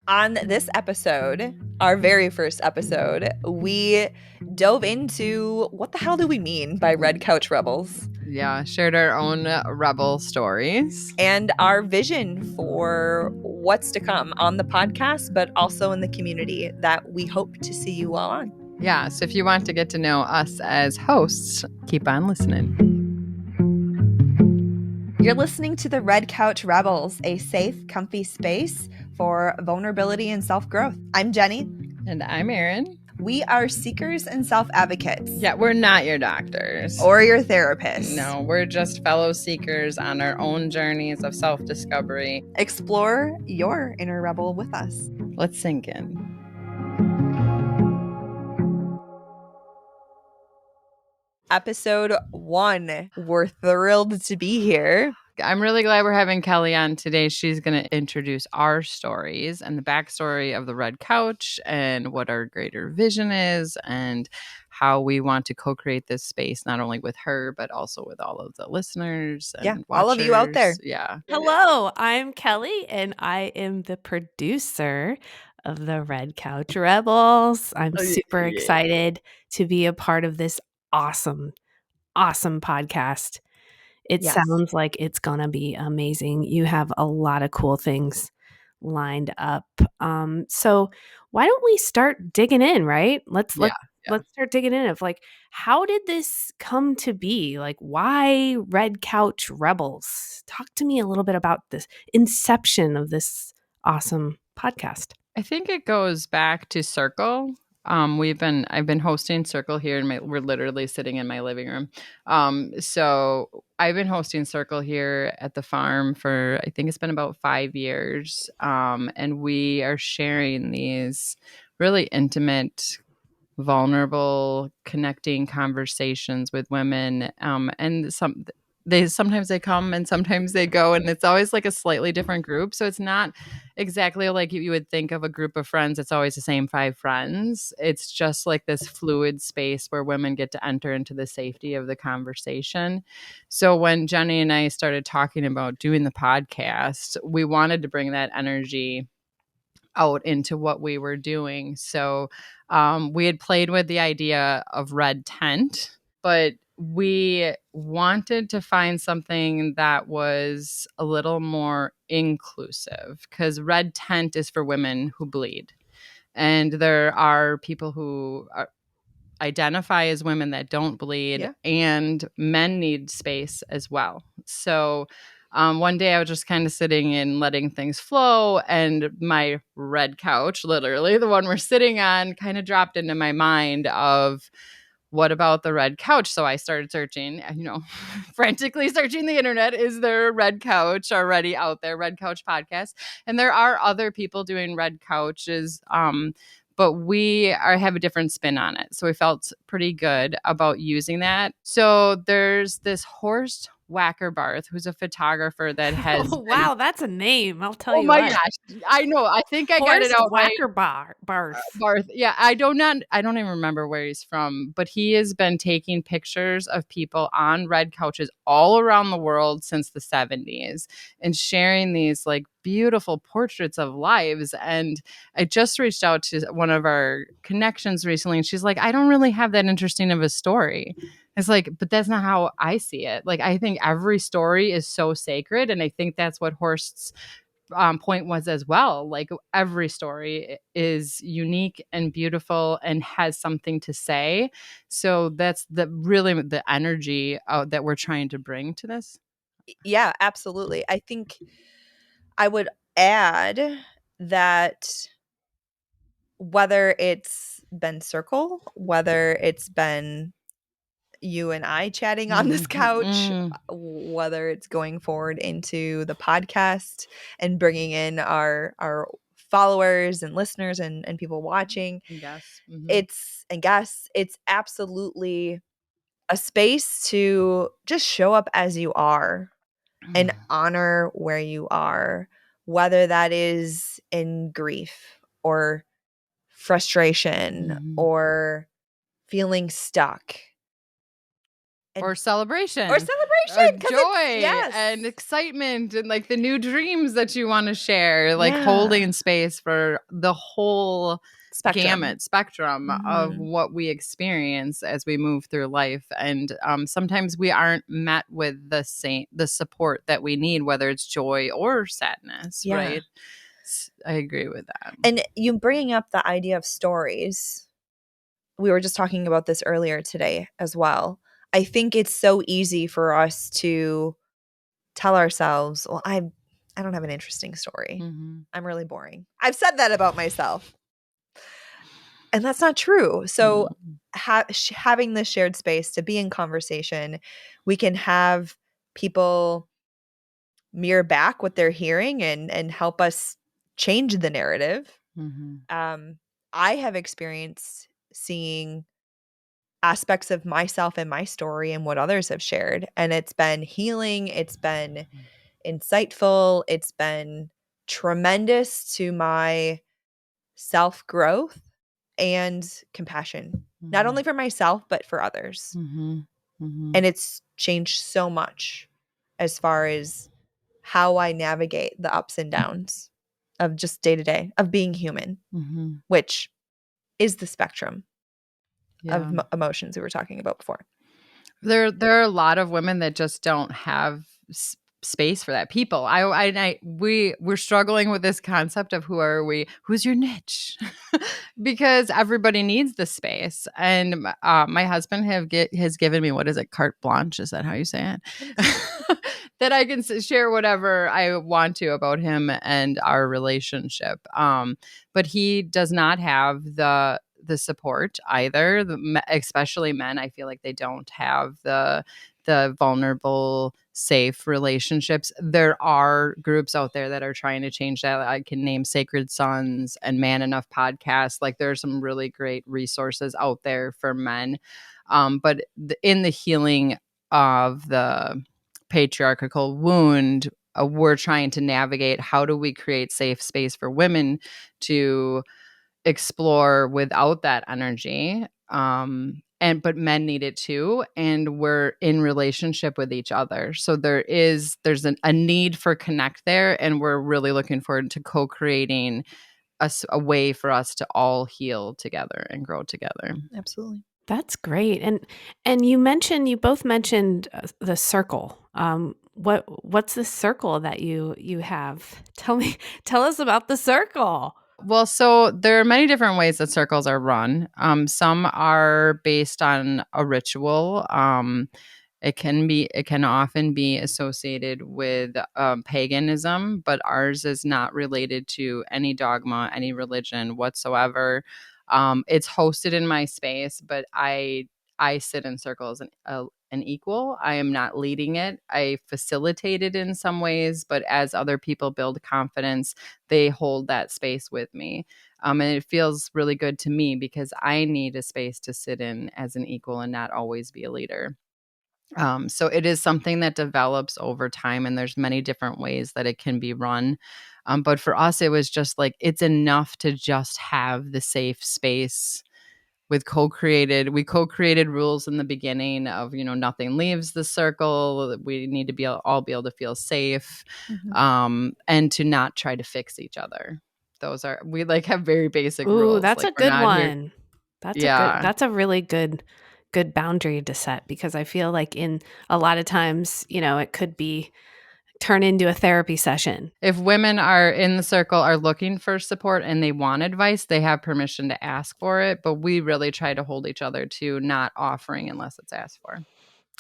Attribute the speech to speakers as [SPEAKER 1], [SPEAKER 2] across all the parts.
[SPEAKER 1] On this episode, our very first episode, we dove into what the hell do we mean by Red Couch Rebels?
[SPEAKER 2] Yeah, shared our own rebel stories.
[SPEAKER 1] And our vision for what's to come on the podcast, but also in the community that we hope to see you all on.
[SPEAKER 2] Yeah, so if you want to get to know us as hosts, keep on listening.
[SPEAKER 1] You're listening to the Red Couch Rebels, a safe, comfy space for vulnerability and self-growth. I'm Jenny.
[SPEAKER 2] And I'm Erin.
[SPEAKER 1] We are seekers and self-advocates.
[SPEAKER 2] Yeah, we're not your doctors.
[SPEAKER 1] Or your therapists.
[SPEAKER 2] No, we're just fellow seekers on our own journeys of self-discovery.
[SPEAKER 1] Explore your inner rebel with us.
[SPEAKER 2] Let's sink in.
[SPEAKER 1] Episode 1. We're thrilled to be here.
[SPEAKER 2] I'm really glad we're having Kelly on today. She's going to introduce our stories and the backstory of the Red Couch and what our greater vision is and how we want to co-create this space, not only with her, but also with all of the listeners and watchers.
[SPEAKER 1] All of you out there.
[SPEAKER 2] Yeah.
[SPEAKER 3] Hello, I'm Kelly, and I am the producer of the Red Couch Rebels. I'm super excited to be a part of this awesome podcast. It sounds like it's going to be amazing. You have a lot of cool things lined up. So why don't we start digging in, right? Let's start digging in of like, how did this come to be? Like, why Red Couch Rebels? Talk to me a little bit about this inception of this awesome podcast.
[SPEAKER 2] I think it goes back to Circle. I've been hosting Circle here, and we're literally sitting in my living room. So I've been hosting Circle here at the farm for, I think it's been about 5 years. And we are sharing these really intimate, vulnerable, connecting conversations with women. And sometimes they come and sometimes they go, and it's always like a slightly different group. So it's not exactly like you would think of a group of friends. It's always the same 5 friends. It's just like this fluid space where women get to enter into the safety of the conversation. So when Jenny and I started talking about doing the podcast, we wanted to bring that energy out into what we were doing. So we had played with the idea of red tent, but we wanted to find something that was a little more inclusive, because red tent is for women who bleed. And there are people who identify as women that don't bleed, and men need space as well. So one day I was just kind of sitting and letting things flow, and my red couch, literally the one we're sitting on, kind of dropped into my mind of, what about the red couch? So I started searching, frantically searching the internet. Is there a red couch already out there? Red Couch podcast. And there are other people doing red couches, but we have a different spin on it. So we felt pretty good about using that. So there's this Horst Wackerbarth, who's a photographer that has.
[SPEAKER 3] Oh, wow, that's a name. I'll tell you.
[SPEAKER 2] Oh my gosh, I know. I think I got it out.
[SPEAKER 3] Wackerbarth.
[SPEAKER 2] Yeah, I don't even remember where he's from, but he has been taking pictures of people on red couches all around the world since the 70s and sharing these like beautiful portraits of lives. And I just reached out to one of our connections recently, and she's like, I don't really have that interesting of a story. It's like, but that's not how I see it. Like, I think every story is so sacred. And I think that's what Horst's point was as well. Like, every story is unique and beautiful and has something to say. So that's the energy that we're trying to bring to this.
[SPEAKER 1] Yeah, absolutely. I think I would add that whether it's been Circle, whether it's been you and I chatting on this couch, whether it's going forward into the podcast and bringing in our followers and listeners and people watching, it's absolutely a space to just show up as you are and honor where you are, whether that is in grief or frustration or feeling stuck.
[SPEAKER 2] or celebration,
[SPEAKER 1] or celebration, because
[SPEAKER 2] joy
[SPEAKER 1] it's
[SPEAKER 2] and excitement and like the new dreams that you want to share, like
[SPEAKER 1] Yeah.
[SPEAKER 2] holding space for the whole spectrum of
[SPEAKER 1] Mhm.
[SPEAKER 2] what we experience as we move through life. And sometimes we aren't met with the support that we need, whether it's joy or sadness,
[SPEAKER 1] Yeah.
[SPEAKER 2] right? I agree with that.
[SPEAKER 1] And you bringing up the idea of stories, we were just talking about this earlier today as well. I think it's so easy for us to tell ourselves, well, I don't have an interesting story.
[SPEAKER 2] Mhm.
[SPEAKER 1] I'm really boring. I've said that about myself. And that's not true. So having this shared space to be in conversation, we can have people mirror back what they're hearing and help us change the narrative.
[SPEAKER 2] Mhm.
[SPEAKER 1] I have experienced seeing aspects of myself and my story and what others have shared, and it's been healing, it's been insightful, it's been tremendous to my self-growth and compassion, not only for myself but for others.
[SPEAKER 2] Mhm. Mhm.
[SPEAKER 1] And it's changed so much as far as how I navigate the ups and downs of just day to day of being human,
[SPEAKER 2] Mhm.
[SPEAKER 1] which is the spectrum
[SPEAKER 2] Yeah.
[SPEAKER 1] of emotions we were talking about before.
[SPEAKER 2] There are a lot of women that just don't have space for that. People, we're struggling with this concept of who are we? Who's your niche? Because everybody needs the space. And my husband has given me, what is it, carte blanche? Is that how you say it? That I can share whatever I want to about him and our relationship. But he does not have the support either. Especially men, I feel like they don't have the vulnerable, safe relationships. There are groups out there that are trying to change that. I can name Sacred Sons and Man Enough podcast. Like there's some really great resources out there for men. But in the healing of the patriarchal wound, we're trying to navigate how do we create safe space for women to explore without that energy. But men need it too, and we're in relationship with each other, so there's a need for connect there, and we're really looking forward to co-creating a way for us to all heal together and grow together.
[SPEAKER 1] Absolutely.
[SPEAKER 3] That's great. And you both mentioned the circle. What's the circle that you have? Tell us about the circle.
[SPEAKER 2] Well, so there are many different ways that circles are run. Some are based on a ritual. It can often be associated with paganism, but ours is not related to any dogma, any religion whatsoever. It's hosted in my space, but I sit in circles an equal. I am not leading it. I facilitate it in some ways, but as other people build confidence, they hold that space with me. And it feels really good to me because I need a space to sit in as an equal and not always be a leader. So it is something that develops over time, and there's many different ways that it can be run. But for us, it was just like it's enough to just have the safe space with we co-created rules in the beginning of, nothing leaves the circle. We need to all be able to feel safe, and to not try to fix each other. We like have very basic
[SPEAKER 3] Ooh,
[SPEAKER 2] rules.
[SPEAKER 3] that's
[SPEAKER 2] Like
[SPEAKER 3] a
[SPEAKER 2] we're
[SPEAKER 3] good
[SPEAKER 2] not here.
[SPEAKER 3] one.
[SPEAKER 2] Yeah.
[SPEAKER 3] That's a really good boundary to set, because I feel like in a lot of times, it could be turn into a therapy session.
[SPEAKER 2] If women are in the circle are looking for support and they want advice, they have permission to ask for it. But we really try to hold each other to not offering unless it's asked for.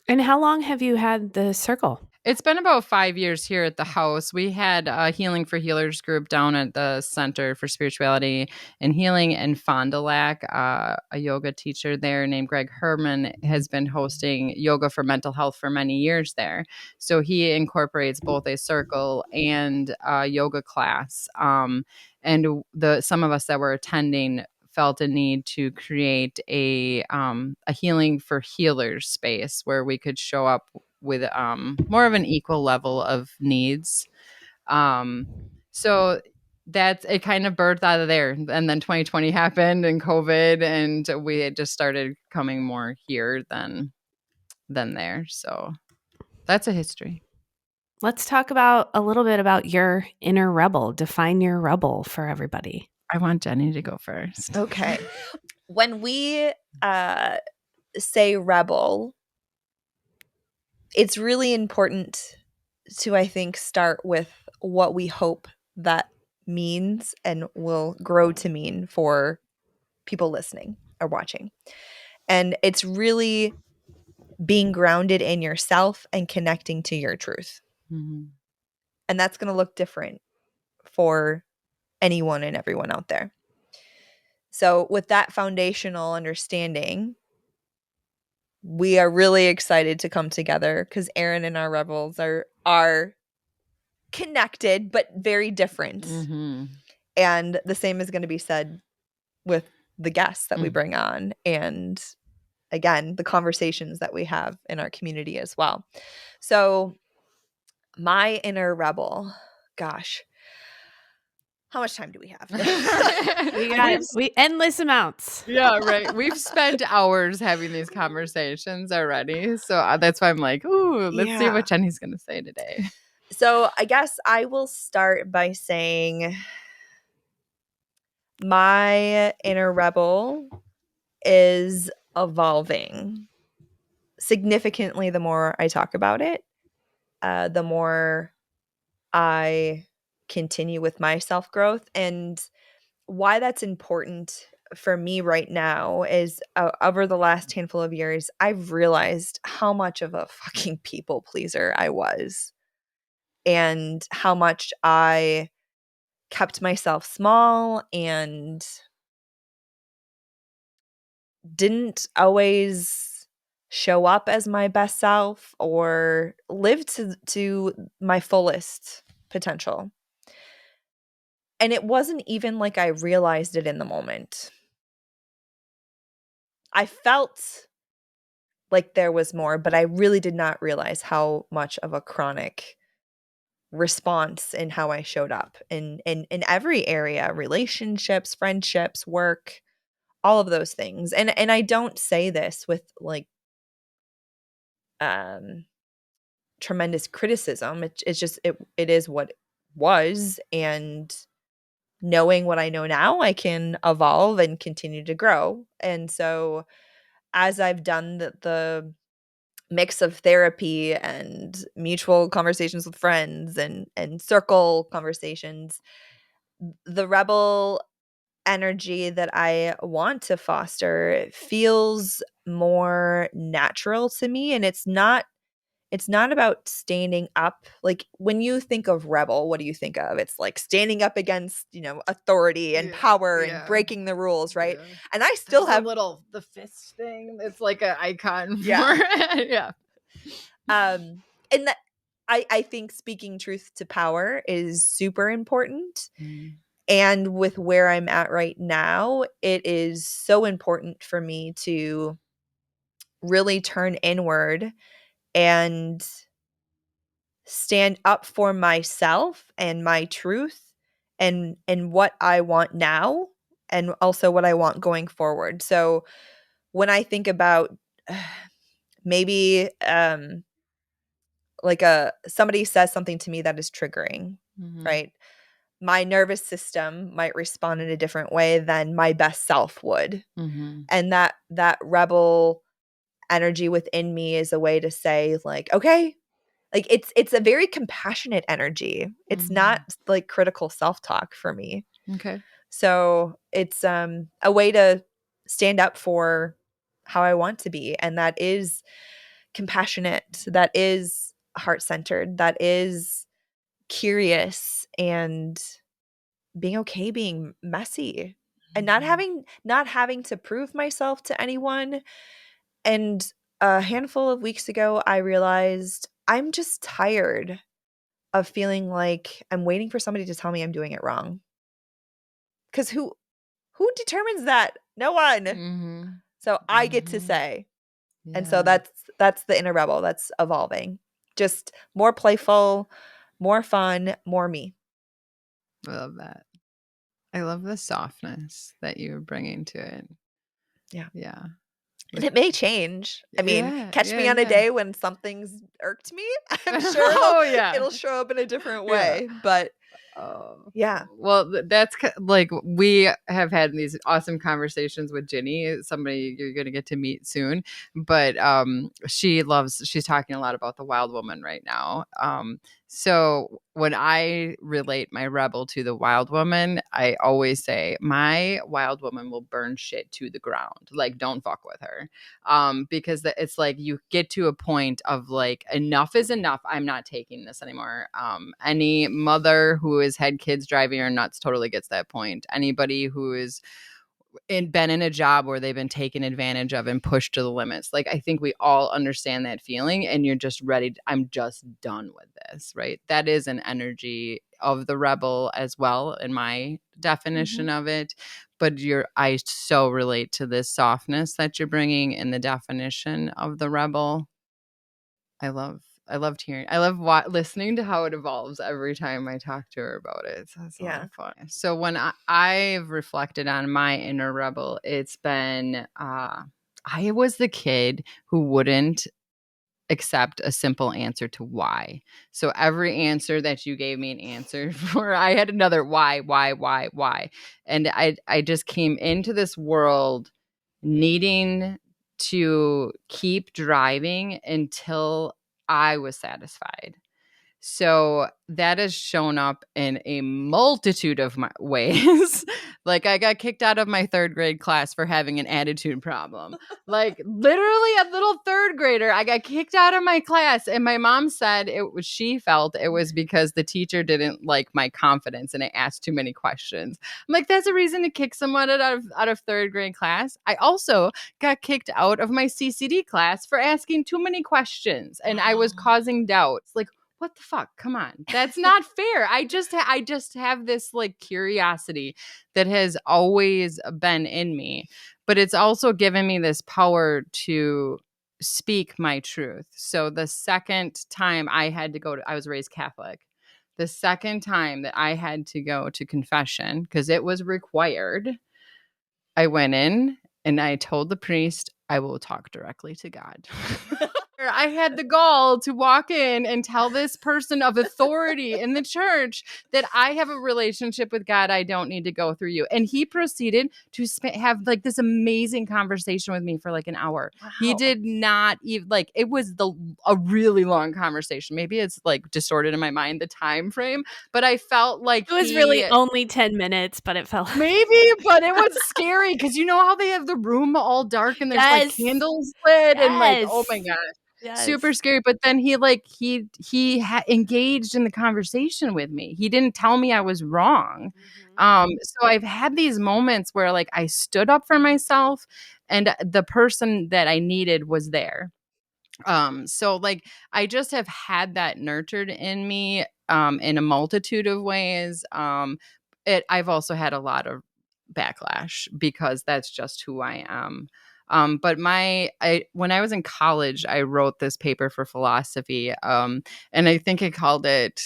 [SPEAKER 3] And how long have you had the circle?
[SPEAKER 2] It's been about 5 years here at the house. We had a Healing for Healers group down at the Center for Spirituality and Healing in Fond du Lac. A yoga teacher there named Greg Herman has been hosting yoga for mental health for many years there. So he incorporates both a circle and a yoga class. And some of us that were attending felt a need to create a healing for healers space where we could show up with more of an equal level of needs. So that's it, kind of birthed out of there. And then 2020 happened and COVID, and we had just started coming more here then. then there. So that's a history.
[SPEAKER 3] Let's talk about a little bit about your inner rebel. Define your rebel for everybody.
[SPEAKER 2] I want Jenny to go first.
[SPEAKER 1] Okay. When we say rebel, it's really important to, I think, start with what we hope that means and will grow to mean for people listening or watching. And it's really being grounded in yourself and connecting to your truth.
[SPEAKER 2] Mm-hmm.
[SPEAKER 1] And that's going to look different for anyone and everyone out there. So, with that foundational understanding, we are really excited to come together because Erin and our rebels are connected but very different.
[SPEAKER 2] Mm-hmm.
[SPEAKER 1] And the same is going to be said with the guests that we bring on, and again, the conversations that we have in our community as well. So, my inner rebel, gosh, how much time do we have?
[SPEAKER 3] We endless amounts.
[SPEAKER 2] Yeah, right. We've spent hours having these conversations already. So that's why I'm like, ooh, let's see what Jenny's going to say today.
[SPEAKER 1] So I guess I will start by saying my inner rebel is evolving significantly. The more I talk about it, the more I continue with my self-growth. And why that's important for me right now is over the last handful of years, I've realized how much of a fucking people pleaser I was and how much I kept myself small and didn't always show up as my best self or live to my fullest potential. And it wasn't even like I realized it in the moment. I felt like there was more, but I really did not realize how much of a chronic response in how I showed up in every area, relationships, friendships, work, all of those things. And I don't say this with like tremendous criticism. It's just it is what it was, and knowing what I know now, I can evolve and continue to grow. And so as I've done the mix of therapy and mutual conversations with friends and circle conversations, the rebel energy that I want to foster feels more natural to me. And it's not about standing up. Like when you think of rebel, what do you think of? It's like standing up against, authority and power and breaking the rules, right?
[SPEAKER 2] Yeah.
[SPEAKER 1] And I still have
[SPEAKER 2] the fist thing. It's like an icon for
[SPEAKER 1] yeah. And that I think speaking truth to power is super important. And with where I'm at right now, it is so important for me to really turn inward and stand up for myself and my truth and what I want now and also what I want going forward. So when I think about maybe like somebody says something to me that is triggering, right? My nervous system might respond in a different way than my best self would. And that rebel energy within me is a way to say like, okay, like it's a very compassionate energy. It's not like critical self-talk for me.
[SPEAKER 2] Okay.
[SPEAKER 1] So it's a way to stand up for how I want to be, and that is compassionate, that is heart-centered, that is curious, and being okay being messy and not having to prove myself to anyone. And a handful of weeks ago I realized I'm just tired of feeling like I'm waiting for somebody to tell me I'm doing it wrong. Cuz who determines that? No one. So I get to say. And so that's the inner rebel that's evolving. Just more playful, more fun, more me.
[SPEAKER 2] I love that. I love the softness that you're bringing to it.
[SPEAKER 1] Yeah.
[SPEAKER 2] Yeah.
[SPEAKER 1] And it may change. I mean,
[SPEAKER 2] Yeah,
[SPEAKER 1] catch
[SPEAKER 2] yeah,
[SPEAKER 1] me on a
[SPEAKER 2] yeah.
[SPEAKER 1] day when something's irked me. I'm sure
[SPEAKER 2] Oh, yeah.
[SPEAKER 1] it'll show up in a different
[SPEAKER 2] Yeah.
[SPEAKER 1] way. But
[SPEAKER 2] Oh,
[SPEAKER 1] yeah.
[SPEAKER 2] well, that's like we have had these awesome conversations with Ginny, somebody you're going to get to meet soon. But she's talking a lot about the wild woman right now. So when I relate my rebel to the wild woman, I always say my wild woman will burn shit to the ground. Like, don't fuck with her. Because it's like you get to a point of like, enough is enough. I'm not taking this anymore. Any mother who has had kids driving her nuts totally gets that point. Anybody who is been in a job where they've been taken advantage of and pushed to the limits. Like, I think we all understand that feeling, and you're just ready. I'm just done with this, right? That is an energy of the rebel as well, in my definition of it. But I so relate to this softness that you're bringing in the definition of the rebel. I loved hearing. I love listening to how it evolves every time I talk to her about it. So it's a lot of fun. So when I've reflected on my inner rebel, it's been I was the kid who wouldn't accept a simple answer to why. So every answer that you gave me an answer for, I had another why. And I just came into this world needing to keep driving until I was satisfied. So that has shown up in a multitude of ways. Like, I got kicked out of my third grade class for having an attitude problem. Like, literally a little third grader, I got kicked out of my class, and my mom said she felt it was because the teacher didn't like my confidence and I asked too many questions. I'm like, that's a reason to kick someone out of third grade class. I also got kicked out of my CCD class for asking too many questions, and I was causing doubts. Like, what the fuck? Come on. That's not fair. I just have this like curiosity that has always been in me, but it's also given me this power to speak my truth. So the second time I was raised Catholic. The second time that I had to go to confession, because it was required, I went in and I told the priest, I will talk directly to God. I had the gall to walk in and tell this person of authority in the church that I have a relationship with God. I don't need to go through you. And he proceeded to have like this amazing conversation with me for like an hour. Wow. He did not even like, it was a really long conversation. Maybe it's like distorted in my mind, the time frame, but I felt like
[SPEAKER 3] it was really only 10 minutes, but it felt
[SPEAKER 2] maybe, but it was scary because you know how they have the room all dark and there's like candles lit and like, oh my gosh. Yes. Super scary. But then he engaged in the conversation with me. He didn't tell me I was wrong. So I've had these moments where like I stood up for myself and the person that I needed was there. So like I just have had that nurtured in me in a multitude of ways. I've also had a lot of backlash because that's just who I am. But when I was in college, I wrote this paper for philosophy, and I think I called it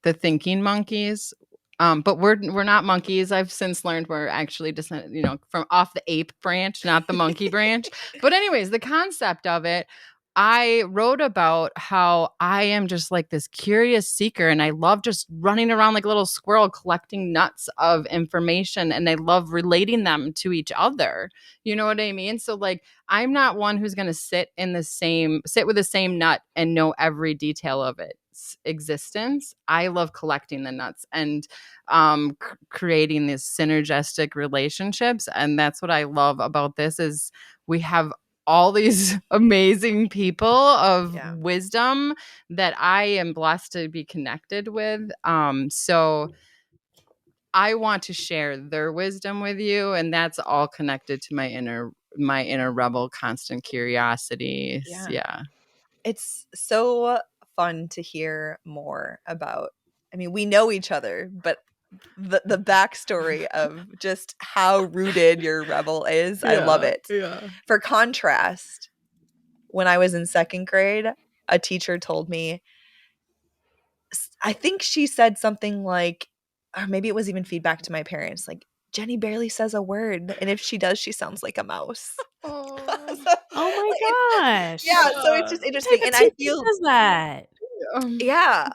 [SPEAKER 2] "The Thinking Monkeys." But we're not monkeys. I've since learned we're actually just from off the ape branch, not the monkey branch. But anyways, the concept of it. I wrote about how I am just like this curious seeker and I love just running around like a little squirrel collecting nuts of information and I love relating them to each other. You know what I mean? So like I'm not one who's going to sit with the same nut and know every detail of its existence. I love collecting the nuts and creating these synergistic relationships, and that's what I love about this is we have all these amazing people of wisdom that I am blessed to be connected with. So I want to share their wisdom with you, and that's all connected to my inner rebel, constant curiosity. Yeah.
[SPEAKER 1] It's so fun to hear more about. I mean, we know each other, but the backstory of just how rooted your rebel is, I love it.
[SPEAKER 2] Yeah.
[SPEAKER 1] For contrast, when I was in second grade, a teacher told me, I think she said something like, or maybe it was even feedback to my parents, like, Jenny barely says a word, and if she does, she sounds like a mouse.
[SPEAKER 3] Oh my
[SPEAKER 1] Like,
[SPEAKER 3] gosh.
[SPEAKER 1] yeah, so it's just
[SPEAKER 3] What
[SPEAKER 1] interesting,
[SPEAKER 3] type of
[SPEAKER 1] and I
[SPEAKER 3] TV
[SPEAKER 1] feel
[SPEAKER 3] is that?
[SPEAKER 1] yeah,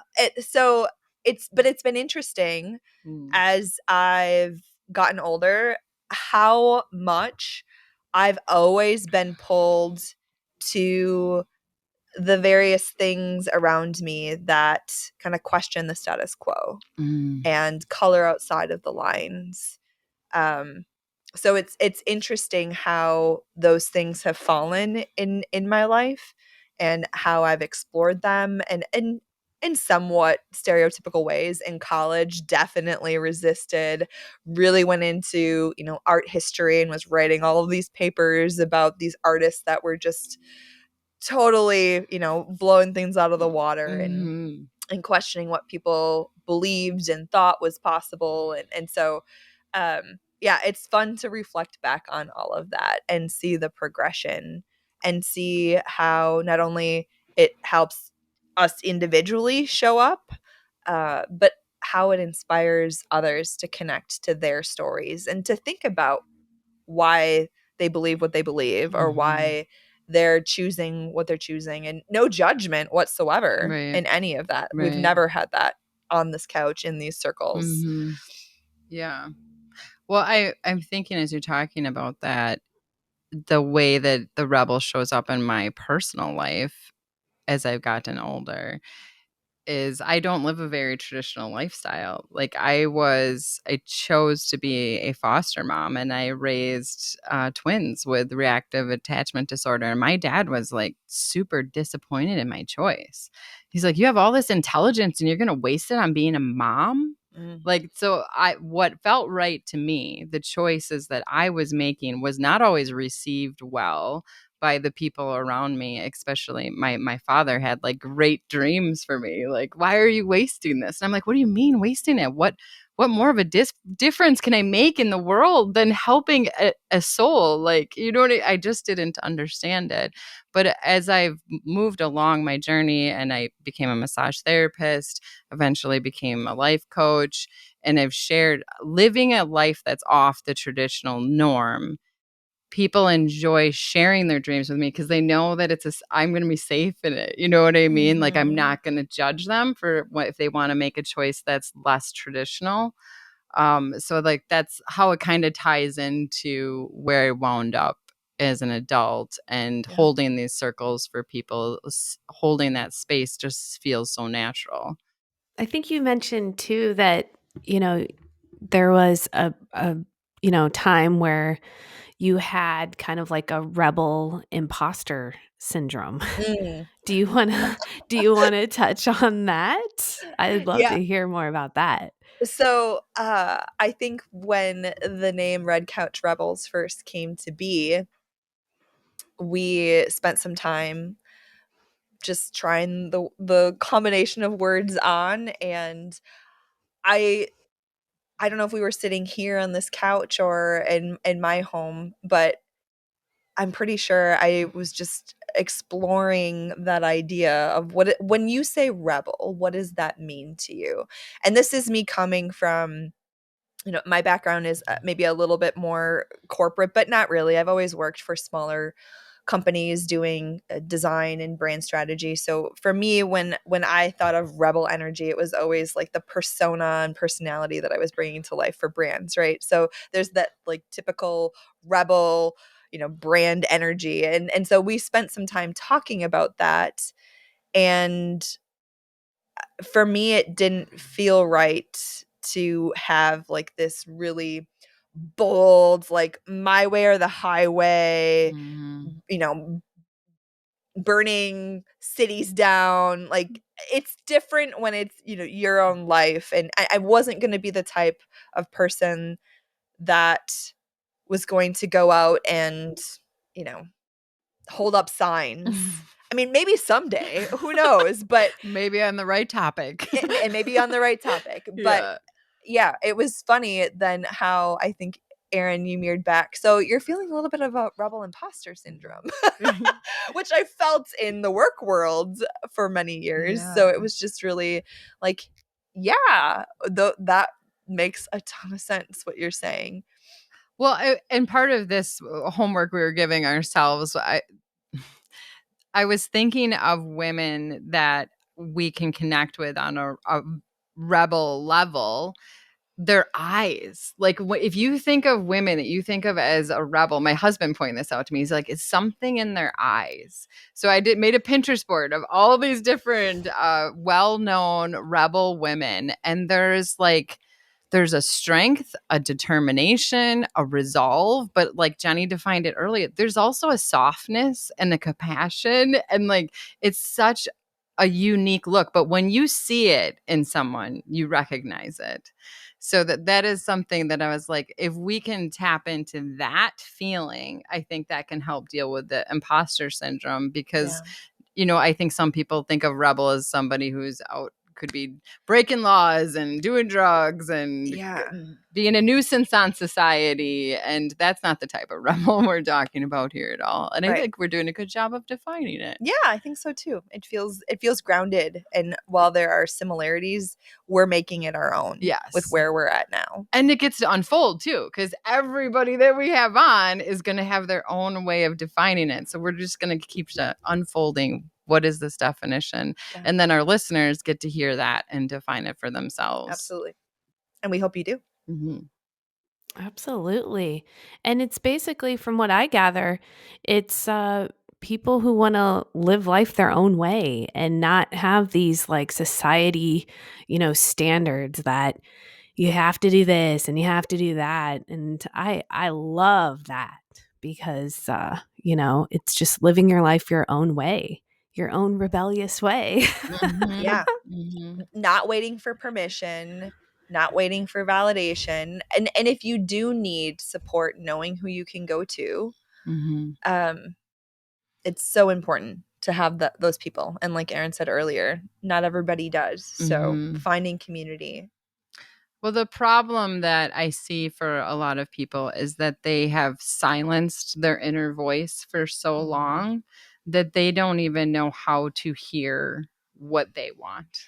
[SPEAKER 1] it's been interesting
[SPEAKER 2] Mm.
[SPEAKER 1] as I've gotten older, how much I've always been pulled to the various things around me that kind of question the status quo
[SPEAKER 2] Mm.
[SPEAKER 1] and color outside of the lines. Um, so it's interesting how those things have fallen in my life and how I've explored them and in somewhat stereotypical ways in college definitely resisted, really went into, art history and was writing all of these papers about these artists that were just totally, blowing things out of the water
[SPEAKER 2] Mhm.
[SPEAKER 1] and questioning what people believed and thought was possible. And so, yeah, it's fun to reflect back on all of that and see the progression and see how not only it helps us individually show up, but how it inspires others to connect to their stories and to think about why they believe what they believe or
[SPEAKER 2] Mhm.
[SPEAKER 1] why they're choosing what they're choosing, and no judgment whatsoever
[SPEAKER 2] Right.
[SPEAKER 1] in any of that. We've
[SPEAKER 2] Right.
[SPEAKER 1] never had that on this couch in these circles.
[SPEAKER 2] Mhm. Yeah. Well, I'm thinking as you're talking about that, the way that the rebel shows up in my personal life as I've gotten older is I don't live a very traditional lifestyle. Like I chose to be a foster mom, and I raised twins with reactive attachment disorder. And my dad was like super disappointed in my choice. He's like, "You have all this intelligence, and you're going to waste it on being a mom."
[SPEAKER 1] Mm,
[SPEAKER 2] Like, so what felt right to me, the choices that I was making was not always received well by the people around me, especially my father had like great dreams for me. Like, why are you wasting this? And I'm like, what do you mean wasting it? What more of a difference can I make in the world than helping a soul? Like, you know what I just didn't understand it. But as I've moved along my journey and I became a massage therapist, eventually became a life coach, and I've shared living a life that's off the traditional norm, people enjoy sharing their dreams with me because they know that I'm going to be safe in it. You know what I mean? Like I'm
[SPEAKER 1] mhm.
[SPEAKER 2] not going to judge them for what if they want to make a choice that's less traditional. So like that's how it kind of ties into where I wound up as an adult, and
[SPEAKER 1] Yeah.
[SPEAKER 2] holding these circles for people, holding that space just feels so natural.
[SPEAKER 3] I think you mentioned too that, you know, there was a time where you had kind of like a rebel imposter syndrome.
[SPEAKER 1] Mm.
[SPEAKER 3] Do you wanna do you wanna touch on that? I'd love
[SPEAKER 1] Yeah.
[SPEAKER 3] to hear more about that.
[SPEAKER 1] So I think when the name Red Couch Rebels first came to be, we spent some time just trying the combination of words on, and I I don't know if we were sitting here on this couch or in my home, but I'm pretty sure I was just exploring that idea of when you say rebel, what does that mean to you? And this is me coming from, my background is maybe a little bit more corporate, but not really. I've always worked for smaller companies doing design and brand strategy. So for me, when I thought of rebel energy, it was always like the persona and personality that I was bringing to life for brands, right? So there's that like typical rebel, brand energy, and so we spent some time talking about that. And for me, it didn't feel right to have like this really bold, like my way or the highway,
[SPEAKER 2] Mhm.
[SPEAKER 1] you know, burning cities down. Like it's different when it's, your own life. And I wasn't going to be the type of person that was going to go out and, you know, hold up signs. I mean, maybe someday, who knows? But
[SPEAKER 2] Maybe on the right topic.
[SPEAKER 1] and maybe on the right topic. But
[SPEAKER 2] Yeah.
[SPEAKER 1] yeah, it was funny then how I think, Erin, you mirrored back. So you're feeling a little bit of a rebel imposter syndrome, which I felt in the work world for many years. So it
[SPEAKER 2] Yeah.
[SPEAKER 1] was just really like, yeah, that makes a ton of sense what you're saying.
[SPEAKER 2] Well, and part of this homework we were giving ourselves, I was thinking of women that we can connect with on a rebel level. Their eyes, like if you think of women that you think of as a rebel, my husband pointed this out to me. He's like, it's something in their eyes. So I made a Pinterest board of all these different well-known rebel women, and there's a strength, a determination, a resolve, but like Jenny defined it earlier, there's also a softness and a compassion, and like it's such a unique look. But when you see it in someone, you recognize it. So that is something that I was like, if we can tap into that feeling, I think that can help deal with the imposter syndrome, because I think some people think of rebel as somebody who's out, could be breaking laws and doing drugs and being a nuisance on society. And that's not the type of rebel we're talking about here at all. And I think we're doing a good job of defining it.
[SPEAKER 1] Yeah, I think so too. It feels grounded. And while there are similarities, we're making it our own.
[SPEAKER 2] Yes.
[SPEAKER 1] With where we're at now.
[SPEAKER 2] And it gets to unfold too, because everybody that we have on is going to have their own way of defining it. So we're just going to keep unfolding. What is this definition? Yeah. And then our listeners get to hear that and define it for themselves.
[SPEAKER 1] Absolutely. And we hope you do.
[SPEAKER 2] Mm-hmm.
[SPEAKER 3] Absolutely. And it's basically, from what I gather, it's people who want to live life their own way and not have these like society, standards that you have to do this and you have to do that. And I love that, because, it's just living your life your own way, your own rebellious way.
[SPEAKER 1] Mm-hmm. Yeah. Mm-hmm. Not waiting for permission, not waiting for validation. And if you do need support, knowing who you can go to, it's so important to have those people. And like Erin said earlier, not everybody does. So finding community.
[SPEAKER 2] Well, the problem that I see for a lot of people is that they have silenced their inner voice for so long that they don't even know how to hear what they want.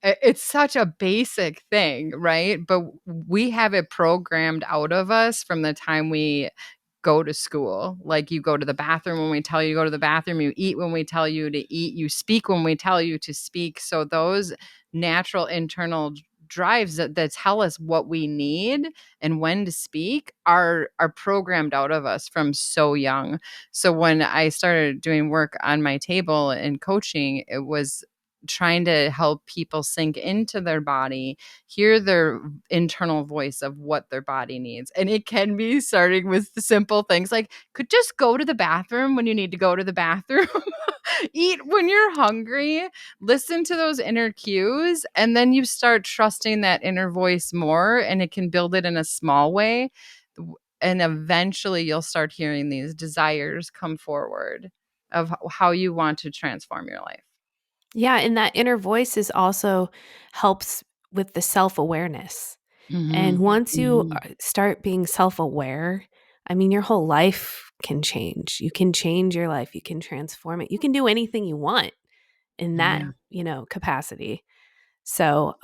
[SPEAKER 2] It's such a basic thing, right? But we have it programmed out of us from the time we go to school. Like, you go to the bathroom when we tell you to go to the bathroom, you eat when we tell you to eat, you speak when we tell you to speak. So those natural internal drives that tell us what we need and when to speak are programmed out of us from so young. So when I started doing work on my table and coaching, it was trying to help people sink into their body, hear their internal voice of what their body needs. And it can be starting with the simple things like, could just go to the bathroom when you need to go to the bathroom, eat when you're hungry, listen to those inner cues, and then you start trusting that inner voice more, and it can build it in a small way. And eventually you'll start hearing these desires come forward of how you want to transform your life.
[SPEAKER 3] Yeah, and that inner voice is also helps with the self-awareness. And once you start being self-aware, I mean, your whole life can change. You can change your life. You can transform it. You can do anything you want in that, capacity. So,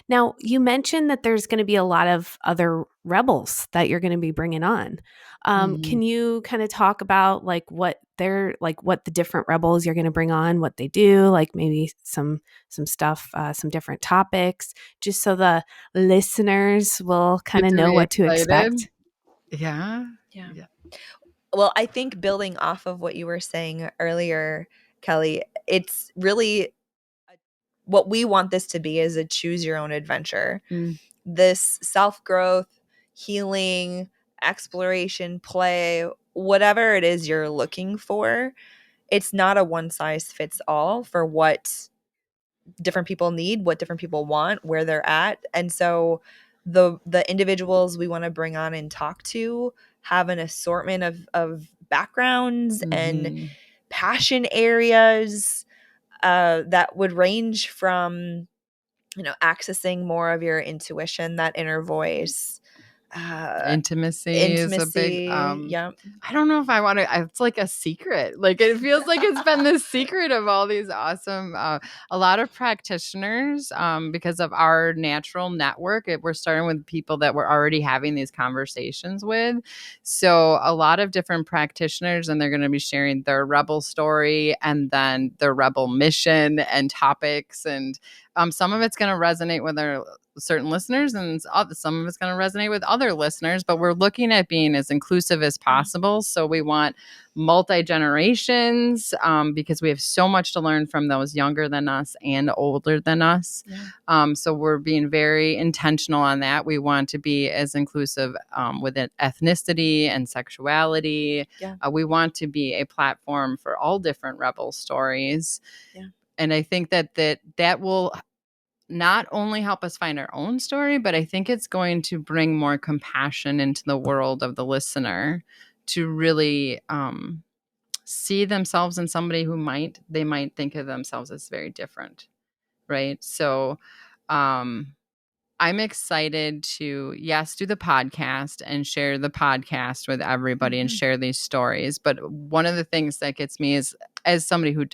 [SPEAKER 3] now you mentioned that there's going to be a lot of other rebels that you're going to be bringing on. Can you kind of talk about what the different rebels you're going to bring on, what they do, like maybe some stuff, some different topics, just so the listeners will kind of know what to expect?
[SPEAKER 2] Yeah.
[SPEAKER 1] Well, I think building off of what you were saying earlier, Kelly, it's really what we want this to be is a choose your own adventure. This self-growth, healing, exploration, play, whatever it is you're looking for, it's not a one size fits all for what different people need, what different people want, where they're at. And so the individuals we want to bring on and talk to have an assortment of backgrounds and passion areas that would range from accessing more of your intuition, that inner voice,
[SPEAKER 2] Intimacy is a big,
[SPEAKER 1] intimacy. Yep.
[SPEAKER 2] I don't know if I want to, it's like a secret. Like it feels like it's been the secret of all these awesome, a lot of practitioners, because of our natural network, we're starting with people that we're already having these conversations with. So a lot of different practitioners, and they're going to be sharing their rebel story and then their rebel mission and topics. And some of it's going to resonate with our certain listeners, and some of it's going to resonate with other listeners, but we're looking at being as inclusive as possible. So we want multi-generations, because we have so much to learn from those younger than us and older than us.
[SPEAKER 1] Yeah.
[SPEAKER 2] So we're being very intentional on that. We want to be as inclusive, with ethnicity and sexuality.
[SPEAKER 1] Yeah.
[SPEAKER 2] We want to be a platform for all different rebel stories.
[SPEAKER 1] Yeah.
[SPEAKER 2] And I think that will not only help us find our own story, but I think it's going to bring more compassion into the world of the listener to really see themselves in somebody who they might think of themselves as very different. Right. So I'm excited to, yes, do the podcast and share the podcast with everybody and share these stories. But one of the things that gets me is, as somebody who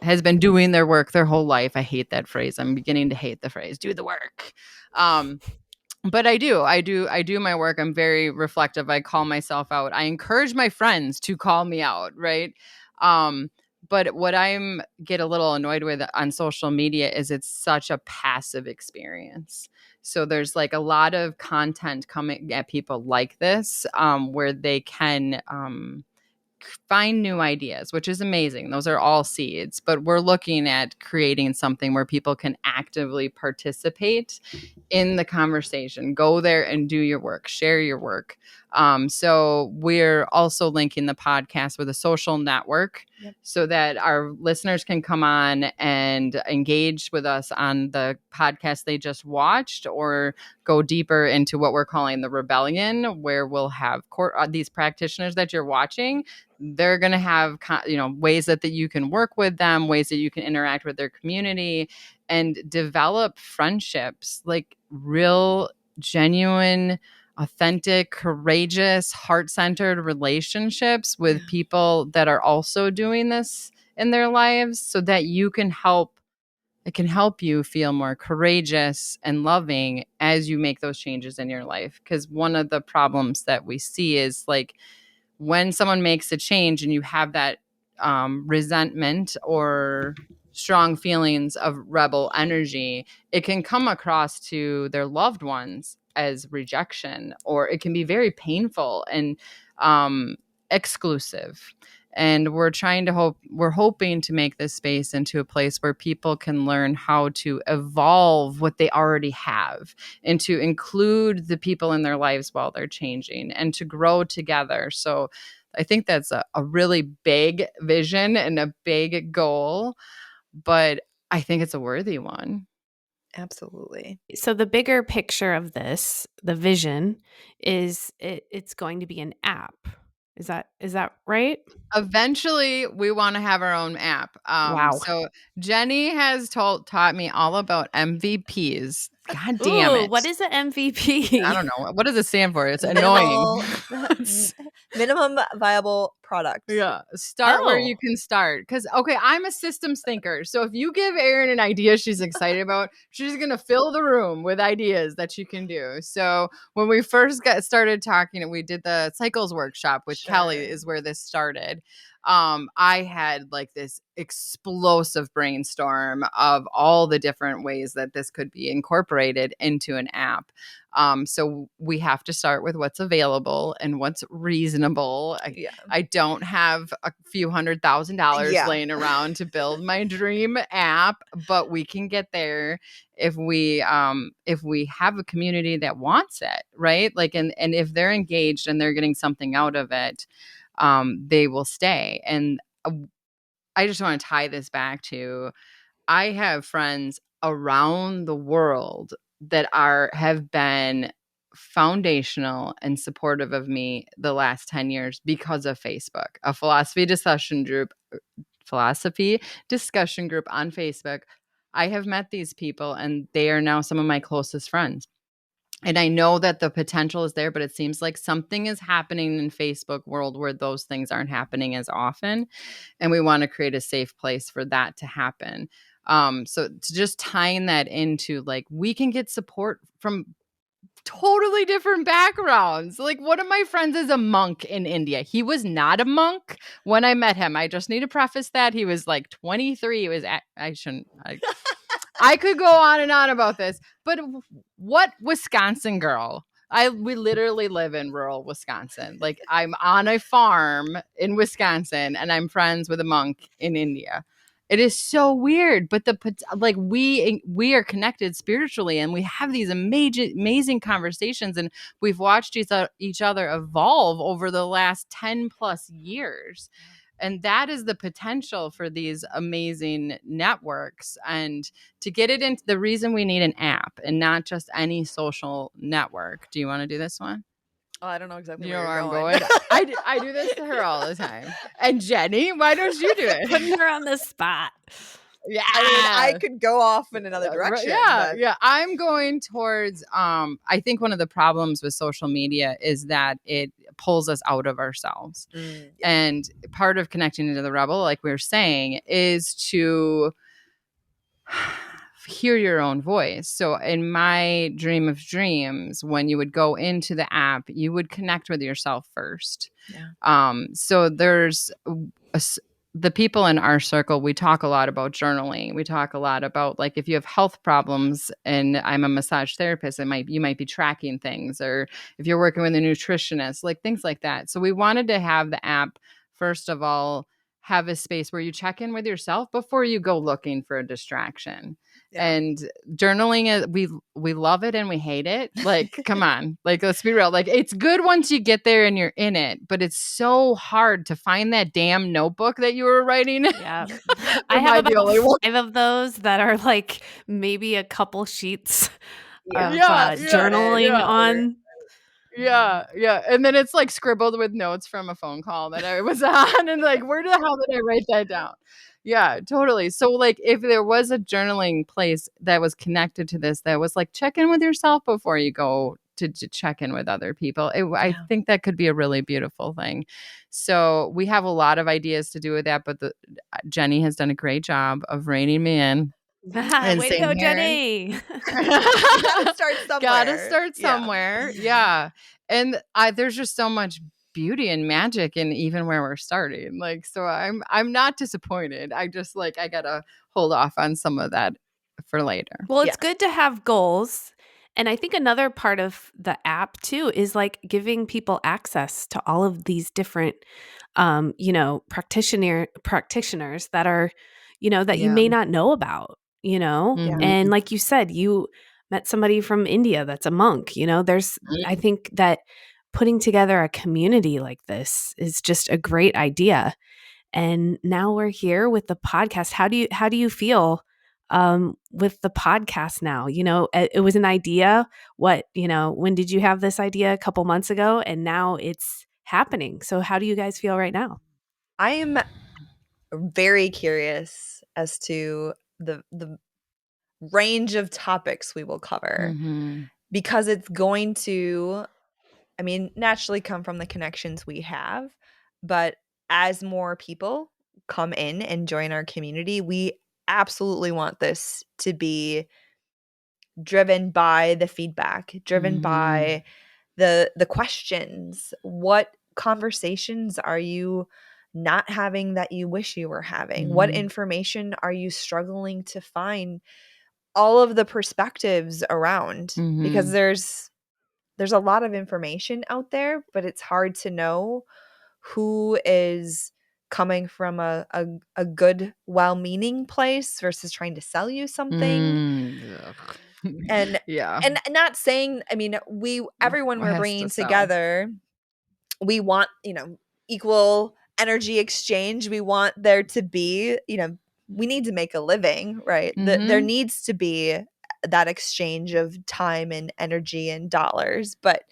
[SPEAKER 2] has been doing their work their whole life. I hate that phrase. I'm beginning to hate the phrase, do the work. But I do my work. I'm very reflective. I call myself out. I encourage my friends to call me out. Right. But what I'm get a little annoyed with on social media is it's such a passive experience. So there's like a lot of content coming at people like this, where they can, find new ideas, which is amazing. Those are all seeds, but we're looking at creating something where people can actively participate in the conversation. Go there and do your work, share your work. So we're also linking the podcast with a social network.
[SPEAKER 1] Yep.
[SPEAKER 2] So that our listeners can come on and engage with us on the podcast they just watched, or go deeper into what we're calling the rebellion, where we'll have these practitioners that you're watching. They're going to have, ways that you can work with them, ways that you can interact with their community and develop friendships, like real, genuine, authentic, courageous, heart-centered relationships with people that are also doing this in their lives, so that it can help you feel more courageous and loving as you make those changes in your life. Because one of the problems that we see is, like, when someone makes a change and you have that resentment or strong feelings of rebel energy, it can come across to their loved ones as rejection, or it can be very painful and exclusive. And we're hoping to make this space into a place where people can learn how to evolve what they already have, and to include the people in their lives while they're changing, and to grow together. So I think that's a really big vision and a big goal, but I think it's a worthy one.
[SPEAKER 1] Absolutely.
[SPEAKER 3] So the bigger picture of this, the vision, is it's going to be an app. Is that right?
[SPEAKER 2] Eventually, we want to have our own app.
[SPEAKER 3] Wow.
[SPEAKER 2] So Jenny has taught me all about MVPs. God damn
[SPEAKER 3] Ooh,
[SPEAKER 2] it.
[SPEAKER 3] what is an
[SPEAKER 2] I
[SPEAKER 3] MVP?
[SPEAKER 2] don't know. What does it stand for? It's annoying.
[SPEAKER 1] Minimal minimum viable product.
[SPEAKER 2] Yeah. Start where you can start. Because, okay, I'm a systems thinker. So if you give Erin an idea she's excited about, she's going to fill the room with ideas that she can do. So when we first got started talking, we did the cycles workshop with Kelly, is where this started. I had like this explosive brainstorm of all the different ways that this could be incorporated into an app. So we have to start with what's available and what's reasonable. I don't have a few $100,000 laying around to build my dream app, but we can get there if we have a community that wants it, right? Like, and if they're engaged and they're getting something out of it, they will stay. And I just want to tie this back to, I have friends around the world that have been foundational and supportive of me the last 10 years because of Facebook, a philosophy discussion group on Facebook. I have met these people and they are now some of my closest friends. And I know that the potential is there, but it seems like something is happening in Facebook world where those things aren't happening as often. And we want to create a safe place for that to happen. So to just tying that into like, we can get support from totally different backgrounds. Like one of my friends is a monk in India. He was not a monk when I met him. I just need to preface that. He was like 23. He was I could go on and on about this, but what Wisconsin girl? We literally live in rural Wisconsin. Like I'm on a farm in Wisconsin and I'm friends with a monk in India. It is so weird, but we are connected spiritually and we have these amazing conversations, and we've watched each other evolve over the last 10 plus years. And that is the potential for these amazing networks. And to get it into the reason we need an app and not just any social network. Do you want to do this one?
[SPEAKER 1] Oh, I don't know exactly
[SPEAKER 2] You
[SPEAKER 1] where
[SPEAKER 2] know
[SPEAKER 1] you're
[SPEAKER 2] where I'm
[SPEAKER 1] going.
[SPEAKER 2] going? I do this to her all the time. And Jenny, why don't you do it?
[SPEAKER 3] Putting her on the spot.
[SPEAKER 2] Yeah.
[SPEAKER 1] I mean, I could go off in another direction, but
[SPEAKER 2] Yeah. I'm going towards I think one of the problems with social media is that it pulls us out of ourselves.
[SPEAKER 1] yeah.
[SPEAKER 2] And part of connecting into the rebel, like we were saying, is to hear your own voice. So in my dream of dreams, when you would go into the app, you would connect with yourself first. So there's the people in our circle, we talk a lot about journaling. We talk a lot about like if you have health problems, and I'm a massage therapist, you might be tracking things, or if you're working with a nutritionist, like things like that. So we wanted to have the app, first of all, have a space where you check in with yourself before you go looking for a distraction.
[SPEAKER 1] Yeah.
[SPEAKER 2] And journaling is we love it and we hate it. Like, come on. Like, let's be real. Like, it's good once you get there and you're in it, but it's so hard to find that damn notebook that you were writing.
[SPEAKER 3] Yeah. I
[SPEAKER 2] Am
[SPEAKER 3] have
[SPEAKER 2] I the
[SPEAKER 3] about
[SPEAKER 2] only one?
[SPEAKER 3] 5 of those that are like maybe a couple sheets
[SPEAKER 1] Yeah.
[SPEAKER 3] of
[SPEAKER 2] Yeah.
[SPEAKER 3] journaling on.
[SPEAKER 2] Yeah. And then it's like scribbled with notes from a phone call that I was on, and like, where the hell did I write that down? Yeah, totally. So like if there was a journaling place that was connected to this, that was like check in with yourself before you go to check in with other people. I
[SPEAKER 1] Yeah.
[SPEAKER 2] think that could be a really beautiful thing. So we have a lot of ideas to do with that, but Jenny has done a great job of reining me in and
[SPEAKER 3] Way to
[SPEAKER 2] saying,
[SPEAKER 3] go,
[SPEAKER 2] here.
[SPEAKER 3] Jenny.
[SPEAKER 1] You gotta start
[SPEAKER 2] Gotta
[SPEAKER 1] somewhere.
[SPEAKER 2] start
[SPEAKER 1] Yeah.
[SPEAKER 2] somewhere. Yeah. And there's just so much beauty and magic in even where we're starting. Like, so I'm not disappointed. I just like I gotta hold off on some of that for later.
[SPEAKER 3] Well, it's
[SPEAKER 1] Yes.
[SPEAKER 3] good to have goals. And I think another part of the app too is like giving people access to all of these different practitioners that are, that you
[SPEAKER 2] Yeah.
[SPEAKER 3] may not know about,
[SPEAKER 1] Yeah.
[SPEAKER 3] And
[SPEAKER 2] Mhm.
[SPEAKER 3] like you said, you met somebody from India that's a monk, I
[SPEAKER 2] Mm.
[SPEAKER 3] think that putting together a community like this is just a great idea. And now we're here with the podcast. How do you feel with the podcast now? It was an idea. When did you have this idea? A couple months ago, and now it's happening. So how do you guys feel right now?
[SPEAKER 1] I am very curious as to the range of topics we will cover,
[SPEAKER 2] Mhm.
[SPEAKER 1] because it's going to, I mean, naturally come from the connections we have, but as more people come in and join our community, we absolutely want this to be driven by the feedback, driven
[SPEAKER 2] Mhm.
[SPEAKER 1] by the questions. What conversations are you not having that you wish you were having? What
[SPEAKER 2] Mhm.
[SPEAKER 1] information are you struggling to find? All of the perspectives around, because
[SPEAKER 2] Mhm.
[SPEAKER 1] there's a lot of information out there, but it's hard to know who is coming from a good, well-meaning place versus trying to sell you something.
[SPEAKER 2] Ugh.
[SPEAKER 1] And
[SPEAKER 2] Yeah.
[SPEAKER 1] not saying, I mean, everyone we're
[SPEAKER 2] Has to
[SPEAKER 1] bringing
[SPEAKER 2] sell.
[SPEAKER 1] together, we want, equal energy exchange. We want there to be, we need to make a living, right? There
[SPEAKER 2] Mhm.
[SPEAKER 1] needs to be that exchange of time and energy and dollars. But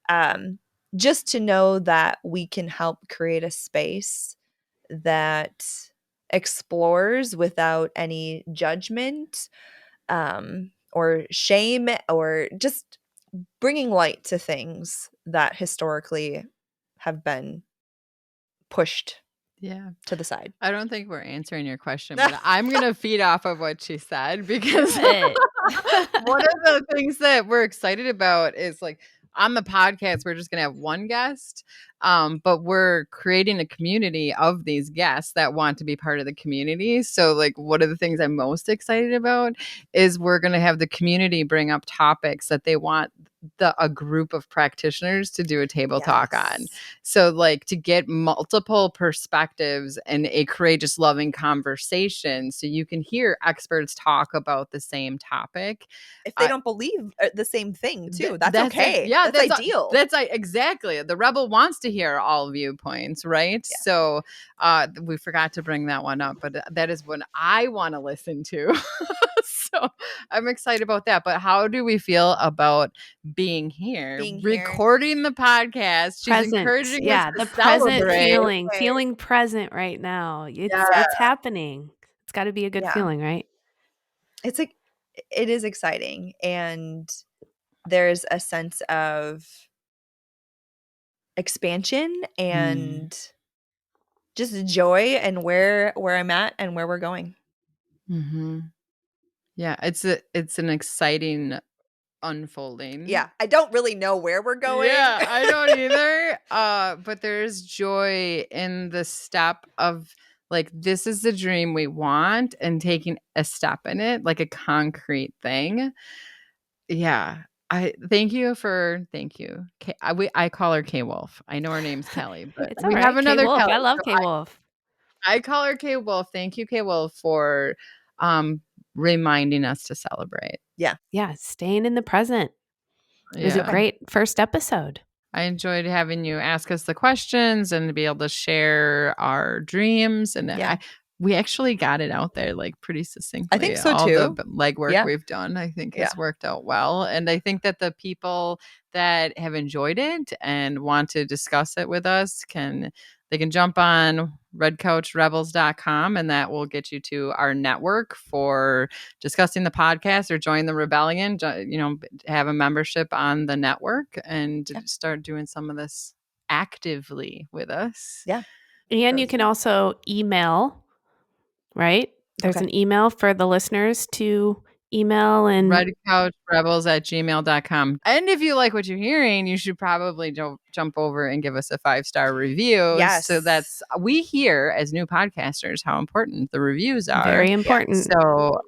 [SPEAKER 1] um, just to know that we can help create a space that explores without any judgment or shame, or just bringing light to things that historically have been pushed to the side.
[SPEAKER 2] I don't think we're answering your question, but I'm going to feed off of what she said because one of the things that we're excited about is like on the podcast, we're just going to have one guest, but we're creating a community of these guests that want to be part of the community. So like one of the things I'm most excited about is we're going to have the community bring up topics that they want a group of practitioners to do a table talk on. So like to get multiple perspectives and a courageous, loving conversation so you can hear experts talk about the same topic.
[SPEAKER 1] If they don't believe the same thing too, that's okay.
[SPEAKER 2] Yeah,
[SPEAKER 1] that's ideal.
[SPEAKER 2] That's exactly. The rebel wants to hear all viewpoints, right?
[SPEAKER 1] Yeah.
[SPEAKER 2] So we forgot to bring that one up, but that is what I want to listen to. So I'm excited about that. But how do we feel about being here, recording the podcast? She's encouraging us to
[SPEAKER 3] the present
[SPEAKER 2] celebrate.
[SPEAKER 3] feeling present right now. It's happening. It's got to be a good feeling, right?
[SPEAKER 1] It's like it is exciting, and there's a sense of expansion and just joy and where I'm at and where we're going.
[SPEAKER 2] Mm-hmm. Yeah, it's an exciting unfolding.
[SPEAKER 1] Yeah, I don't really know where we're going.
[SPEAKER 2] Yeah, I don't either. But there's joy in the step of like, this is the dream we want and taking a step in it, like a concrete thing. Yeah. Thank you. I call her K Wolf. I know her name's Kelly, but
[SPEAKER 3] it's
[SPEAKER 2] we
[SPEAKER 3] all right.
[SPEAKER 2] have another
[SPEAKER 3] K-Wolf.
[SPEAKER 2] Kelly.
[SPEAKER 3] I love K-Wolf.
[SPEAKER 2] I call her K Wolf. Thank you, K Wolf, for reminding us to celebrate.
[SPEAKER 3] Yeah, staying in the present. It was a
[SPEAKER 2] Yeah.
[SPEAKER 3] great first episode.
[SPEAKER 2] I enjoyed having you ask us the questions and to be able to share our dreams. And we actually got it out there like pretty succinctly.
[SPEAKER 1] I think so
[SPEAKER 2] all
[SPEAKER 1] too.
[SPEAKER 2] the legwork we've done, I think has worked out well. And I think that the people that have enjoyed it and want to discuss it with us can jump on redcouchrebels.com, and that will get you to our network for discussing the podcast or join the rebellion, have a membership on the network and start doing some of this actively with us.
[SPEAKER 1] Yeah.
[SPEAKER 3] And you can also email, right? There's an email for the listeners to email and
[SPEAKER 2] redcouchrebels@gmail.com. And if you like what you're hearing, you should probably jump over and give us a 5-star review.
[SPEAKER 1] Yes.
[SPEAKER 2] So we hear as new podcasters how important the reviews are.
[SPEAKER 3] Very important.
[SPEAKER 2] So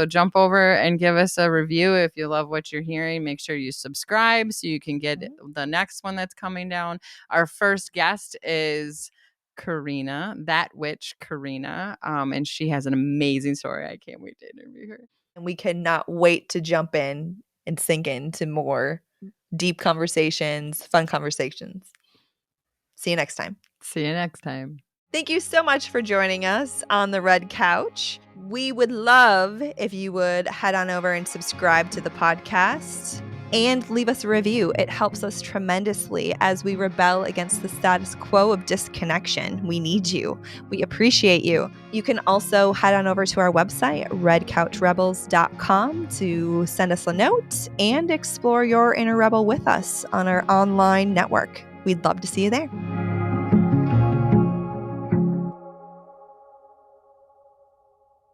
[SPEAKER 2] jump over and give us a review if you love what you're hearing. Make sure you subscribe so you can get the next one that's coming down. Our first guest is Karina, that witch Karina, and she has an amazing story. I can't wait to interview her.
[SPEAKER 1] And we cannot wait to jump in and sink into more deep conversations, fun conversations. See you next time. Thank you so much for joining us on the Red Couch. We would love if you would head on over and subscribe to the podcast and leave us a review. It helps us tremendously as we rebel against the status quo of disconnection. We need you. We appreciate you. You can also head on over to our website, redcouchrebels.com, to send us a note and explore your inner rebel with us on our online network. We'd love to see you there.